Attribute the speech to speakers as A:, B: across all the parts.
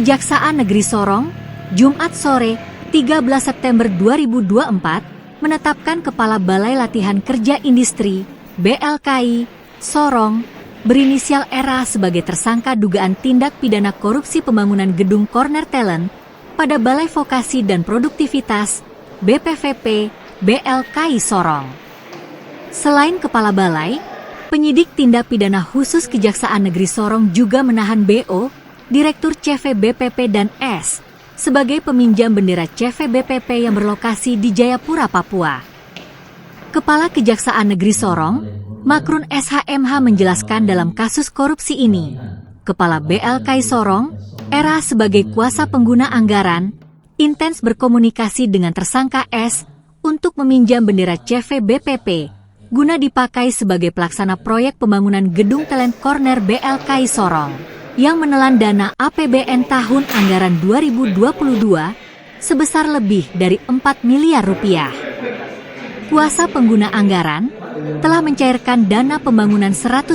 A: Kejaksaan Negeri Sorong, Jumat sore, 13 September 2024, menetapkan Kepala Balai Latihan Kerja Industri, BLKI, Sorong, berinisial RA sebagai tersangka dugaan tindak pidana korupsi pembangunan gedung Corner Talent pada Balai Vokasi dan Produktivitas, BPVP, BLKI Sorong. Selain Kepala Balai, penyidik tindak pidana khusus Kejaksaan Negeri Sorong juga menahan BO, Direktur CV BPP dan S, sebagai peminjam bendera CV BPP yang berlokasi di Jayapura, Papua. Kepala Kejaksaan Negeri Sorong, Makrun SHMH menjelaskan dalam kasus korupsi ini, Kepala BLKI Sorong, RA sebagai kuasa pengguna anggaran, intens berkomunikasi dengan tersangka S untuk meminjam bendera CV BPP, guna dipakai sebagai pelaksana proyek pembangunan gedung Talent Corner BLKI Sorong, yang menelan dana APBN tahun anggaran 2022 sebesar lebih dari 4 miliar rupiah. Kuasa pengguna anggaran telah mencairkan dana pembangunan 100%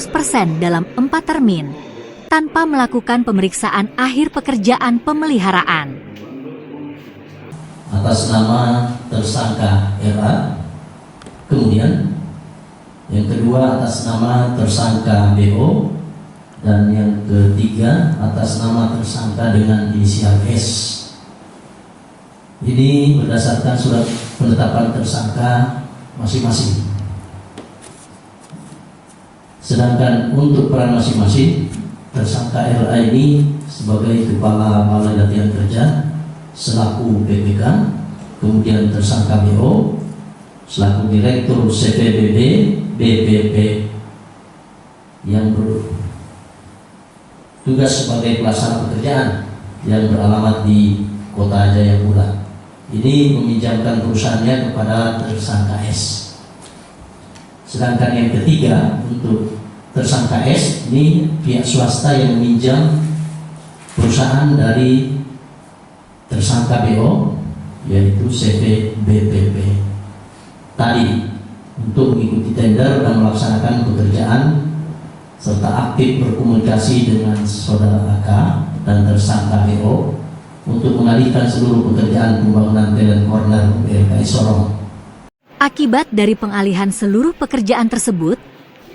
A: dalam 4 termin, tanpa melakukan pemeriksaan akhir pekerjaan pemeliharaan.
B: Atas nama tersangka RA, kemudian yang kedua atas nama tersangka BO, dan yang ketiga atas nama tersangka dengan inisial S. Ini berdasarkan surat penetapan tersangka masing-masing. Sedangkan untuk peran masing-masing, tersangka RA ini sebagai Kepala Balai Latihan Kerja selaku BPK, kemudian tersangka BO selaku Direktur CVBB BPP yang tugas sebagai pelaksana pekerjaan yang beralamat di Kota Jayapura. Ini meminjamkan perusahaannya kepada tersangka S. Sedangkan yang ketiga untuk tersangka S ini pihak swasta yang meminjam perusahaan dari tersangka BO, yaitu CV BPP tadi, untuk mengikuti tender dan melaksanakan pekerjaan serta aktif berkomunikasi dengan saudara AK dan tersangka BO untuk mengalihkan seluruh pekerjaan pembangunan Talent Corner BLKI Sorong.
A: Akibat dari pengalihan seluruh pekerjaan tersebut,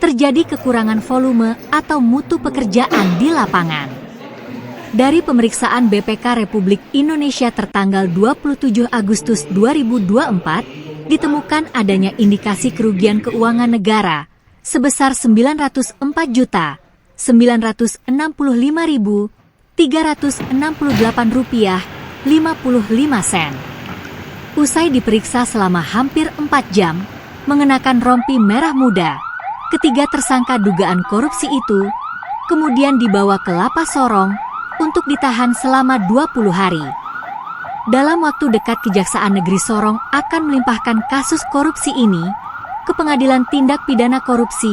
A: terjadi kekurangan volume atau mutu pekerjaan di lapangan. Dari pemeriksaan BPK Republik Indonesia tertanggal 27 Agustus 2024, ditemukan adanya indikasi kerugian keuangan negara sebesar Rp904.969.368,55. Usai diperiksa selama hampir 4 jam, mengenakan rompi merah muda, ketiga tersangka dugaan korupsi itu kemudian dibawa ke Lapas Sorong untuk ditahan selama 20 hari. Dalam waktu dekat Kejaksaan Negeri Sorong akan melimpahkan kasus korupsi ini ke Pengadilan Tindak Pidana Korupsi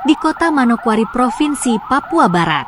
A: di Kota Manokwari, Provinsi Papua Barat.